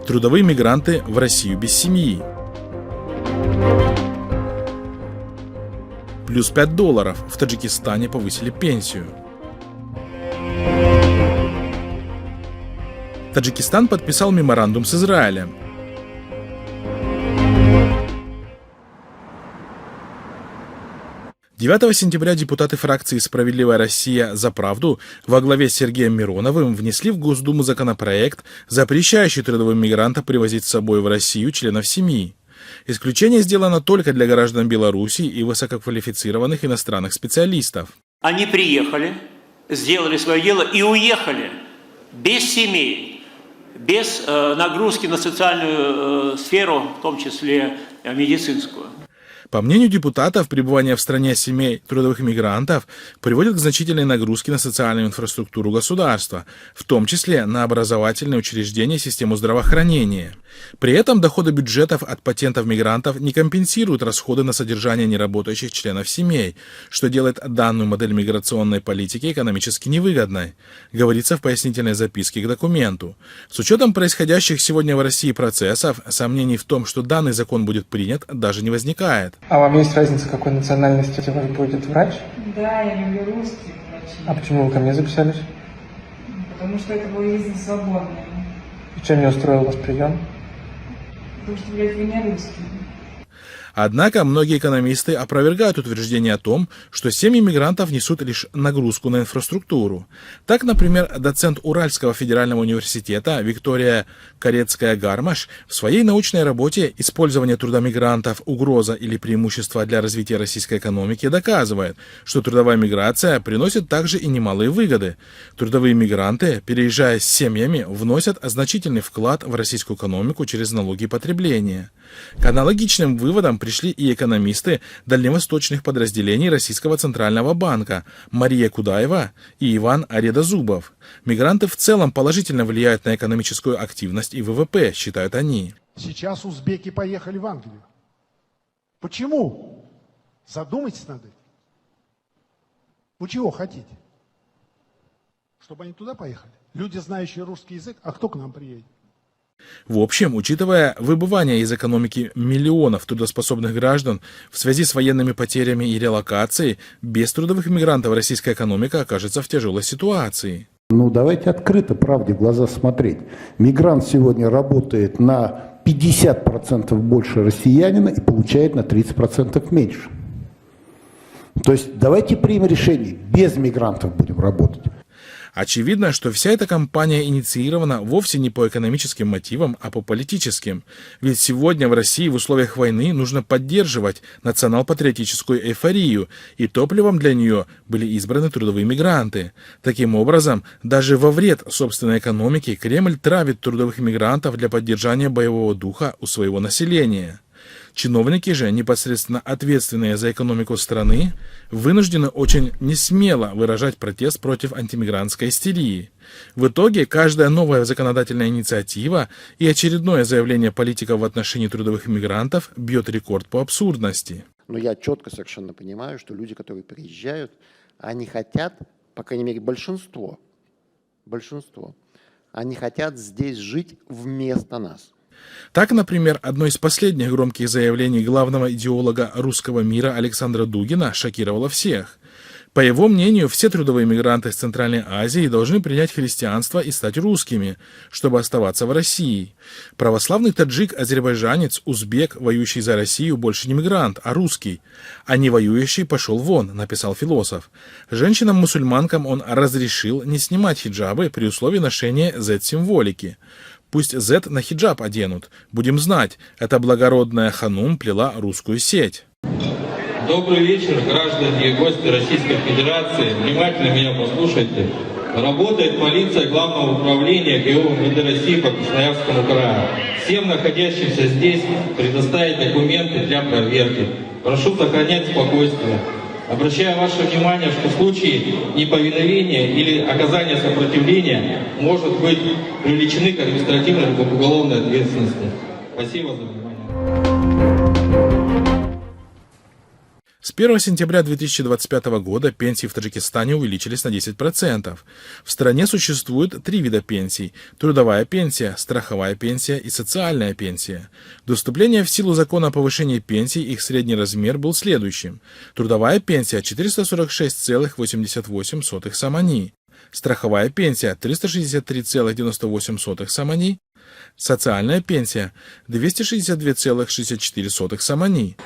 Трудовые мигранты в Россию без семьи. Плюс $5. В Таджикистане повысили пенсию. Таджикистан подписал меморандум с Израилем. «9 сентября депутаты фракции «Справедливая Россия за правду» во главе с Сергеем Мироновым внесли в Госдуму законопроект, запрещающий трудовым мигрантам привозить с собой в Россию членов семьи. Исключение сделано только для граждан Беларуси и высококвалифицированных иностранных специалистов. Они приехали, сделали свое дело и уехали без семей, без нагрузки на социальную сферу, в том числе медицинскую. По мнению депутатов, пребывание в стране семей трудовых мигрантов приводит к значительной нагрузке на социальную инфраструктуру государства, в том числе на образовательные учреждения и систему здравоохранения. При этом доходы бюджетов от патентов мигрантов не компенсируют расходы на содержание неработающих членов семей, что делает данную модель миграционной политики экономически невыгодной, говорится в пояснительной записке к документу. С учетом происходящих сегодня в России процессов, сомнений в том, что данный закон будет принят, даже не возникает. А вам есть разница, какой национальности у вас будет врач? Да, я люблю русских врачей. А почему вы ко мне записались? Потому что это была жизнь свободная. И чем не устроил вас прием? Потому что, блядь, вы не русские. Однако многие экономисты опровергают утверждение о том, что семьи мигрантов несут лишь нагрузку на инфраструктуру. Так, например, доцент Уральского федерального университета Виктория Корецкая-Гармаш в своей научной работе «Использование труда мигрантов. Угроза или преимущество для развития российской экономики» доказывает, что трудовая миграция приносит также и немалые выгоды. Трудовые мигранты, переезжая с семьями, вносят значительный вклад в российскую экономику через налоги и потребление. К аналогичным выводам пришли и экономисты дальневосточных подразделений Российского Центрального банка Мария Кудаева и Иван Аредозубов. Мигранты в целом положительно влияют на экономическую активность и ВВП, считают они. Сейчас узбеки поехали в Англию. Почему? Задумайтесь над этим. Вы чего хотите? Чтобы они туда поехали? Люди, знающие русский язык, а кто к нам приедет? В общем, учитывая выбывание из экономики миллионов трудоспособных граждан в связи с военными потерями и релокацией, без трудовых мигрантов российская экономика окажется в тяжелой ситуации. Давайте открыто правде в глаза смотреть. Мигрант сегодня работает на 50% больше россиянина и получает на 30% меньше. То есть давайте примем решение, без мигрантов будем работать. Очевидно, что вся эта кампания инициирована вовсе не по экономическим мотивам, а по политическим. Ведь сегодня в России в условиях войны нужно поддерживать национал-патриотическую эйфорию, и топливом для нее были избраны трудовые мигранты. Таким образом, даже во вред собственной экономики Кремль травит трудовых мигрантов для поддержания боевого духа у своего населения. Чиновники же, непосредственно ответственные за экономику страны, вынуждены очень несмело выражать протест против антимигрантской истерии. В итоге каждая новая законодательная инициатива и очередное заявление политиков в отношении трудовых мигрантов бьет рекорд по абсурдности. Но я четко совершенно понимаю, что люди, которые приезжают, они хотят, по крайней мере большинство, они хотят здесь жить вместо нас. Так, например, одно из последних громких заявлений главного идеолога русского мира Александра Дугина шокировало всех. По его мнению, все трудовые мигранты из Центральной Азии должны принять христианство и стать русскими, чтобы оставаться в России. Православный таджик-азербайджанец, узбек, воюющий за Россию, больше не мигрант, а русский. А не воюющий пошел вон, написал философ. Женщинам-мусульманкам он разрешил не снимать хиджабы при условии ношения Z-символики. Пусть Z на хиджаб оденут. Будем знать, эта благородная ханум плела русскую сеть. Добрый вечер, граждане и гости Российской Федерации. Внимательно меня послушайте. Работает полиция Главного управления ГИО МВД России по Красноярскому краю. Всем находящимся здесь предоставить документы для проверки. Прошу сохранять спокойствие. Обращаю ваше внимание, что в случае неповиновения или оказания сопротивления может быть привлечены к административной или уголовной ответственности. Спасибо за внимание. С 1 сентября 2025 года пенсии в Таджикистане увеличились на 10%. В стране существует 3 вида пенсий – трудовая пенсия, страховая пенсия и социальная пенсия. До вступления в силу закона о повышении пенсий их средний размер был следующим. Трудовая пенсия – 446,88 самани, страховая пенсия – 363,98 самани, социальная пенсия – 262,64 самани.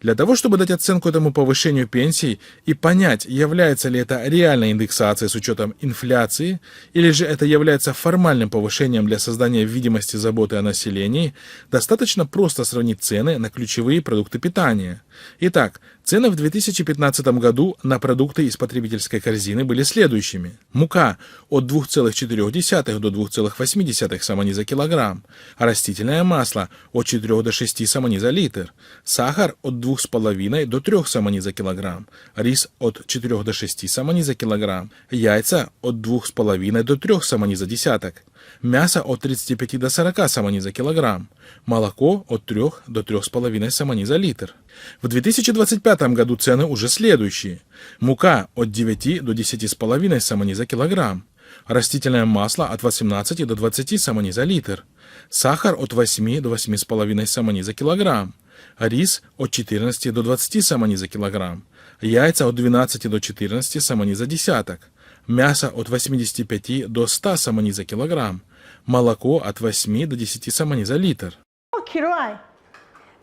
Для того, чтобы дать оценку этому повышению пенсий и понять, является ли это реальной индексацией с учетом инфляции, или же это является формальным повышением для создания видимости заботы о населении, достаточно просто сравнить цены на ключевые продукты питания. Итак, цены в 2015 году на продукты из потребительской корзины были следующими. Мука от 2,4 до 2,8 самани за килограмм, растительное масло от 4 до 6 самани за литр, сахар от 2,5 до 3 самани за килограмм, рис от 4 до 6 самани за килограмм, яйца от 2,5 до 3 самани за десяток, мясо от 35 до 40 самани за килограмм, молоко от 3 до 3,5 самани за литр. В 2025 году цены уже следующие. Мука от 9 до 10,5 самани за килограмм, растительное масло от 18 до 20 самани за литр, сахар от 8 до 8,5 самани за килограмм, рис от 14 до 20 самани за килограмм, яйца от 12 до 14 самани за десяток, мясо от 85 до 100 самани за килограмм, молоко от 8 до 10 самани за литр.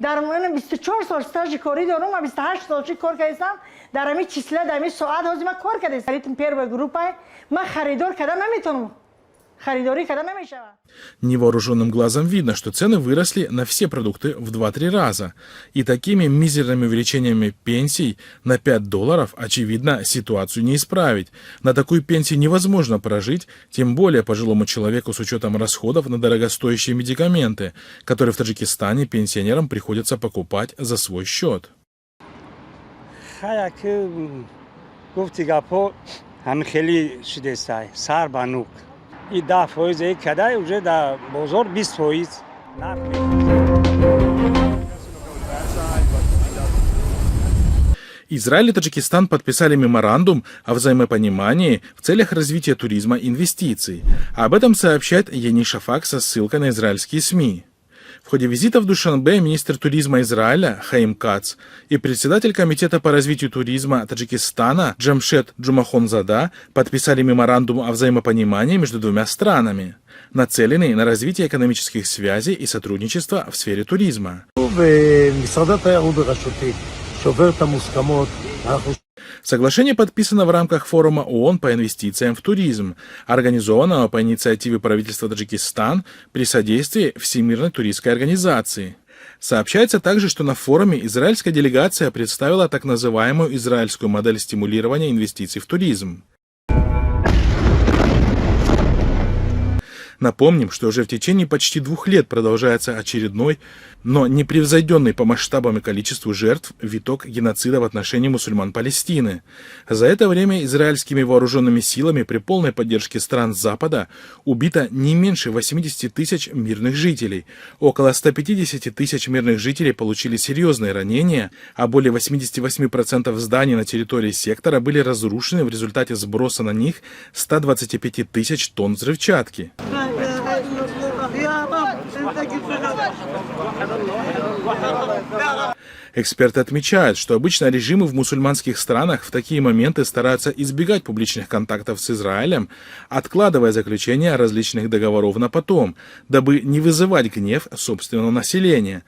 در من 24 سال استاژ کاری دارم و 28 سال کار کردم در همین چیسله در همین ساعت هازی من کار کردم سریتم پیر و گروپ من خریدار کردم نمیتونم خریداری کردم نمیشه. Невооруженным глазом видно, что цены выросли на все продукты в 2-3 раза. И такими мизерными увеличениями пенсий на $5, очевидно, ситуацию не исправить. На такую пенсию невозможно прожить, тем более пожилому человеку с учетом расходов на дорогостоящие медикаменты, которые в Таджикистане пенсионерам приходится покупать за свой счет. И 10% когда уже до бозор 20%. Израиль и Таджикистан подписали меморандум о взаимопонимании в целях развития туризма и инвестиций. Об этом сообщает Яни Шафак со ссылкой на израильские СМИ. В ходе визита в Душанбе министр туризма Израиля Хаим Кац и председатель Комитета по развитию туризма Таджикистана Джамшед Джумахонзада подписали меморандум о взаимопонимании между двумя странами, нацеленный на развитие экономических связей и сотрудничества в сфере туризма. Соглашение подписано в рамках форума ООН по инвестициям в туризм, организованного по инициативе правительства Таджикистан при содействии Всемирной туристской организации. Сообщается также, что на форуме израильская делегация представила так называемую израильскую модель стимулирования инвестиций в туризм. Напомним, что уже в течение почти 2 лет продолжается очередной, но непревзойденный по масштабам и количеству жертв виток геноцида в отношении мусульман Палестины. За это время израильскими вооруженными силами при полной поддержке стран Запада убито не меньше 80 тысяч мирных жителей, около 150 тысяч мирных жителей получили серьезные ранения, а более 88% зданий на территории сектора были разрушены в результате сброса на них 125 тысяч тонн взрывчатки. Эксперты отмечают, что обычно режимы в мусульманских странах в такие моменты стараются избегать публичных контактов с Израилем, откладывая заключение различных договоров на потом, дабы не вызывать гнев собственного населения.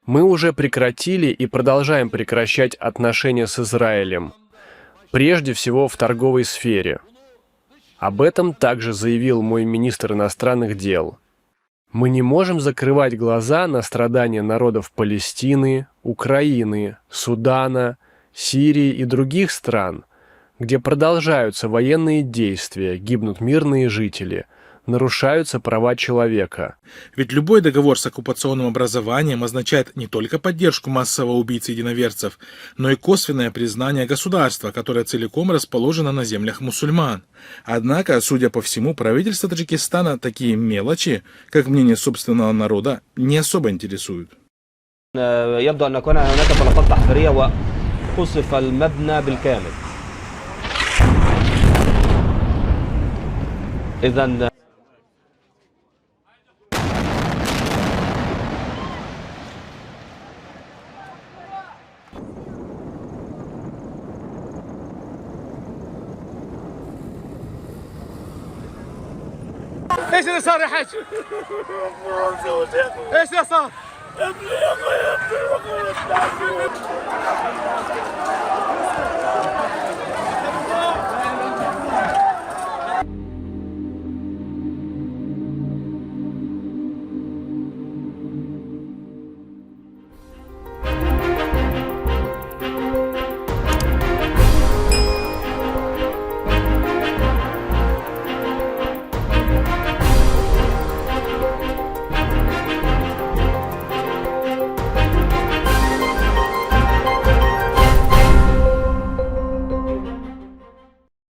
Мы уже прекратили и продолжаем прекращать отношения с Израилем, прежде всего в торговой сфере. Об этом также заявил мой министр иностранных дел. Мы не можем закрывать глаза на страдания народов Палестины, Украины, Судана, Сирии и других стран, где продолжаются военные действия, гибнут мирные жители, нарушаются права человека. Ведь любой договор с оккупационным образованием означает не только поддержку массового убийцы единоверцев, но и косвенное признание государства, которое целиком расположено на землях мусульман. Однако, судя по всему, правительство Таджикистана такие мелочи, как мнение собственного народа, не особо интересуют. يبدو أن يكون هناك بلاطات تحفيرية وقصف المبنى بالكامل. إذا ايش اللي صار يا حاج؟ ايش اللي صار؟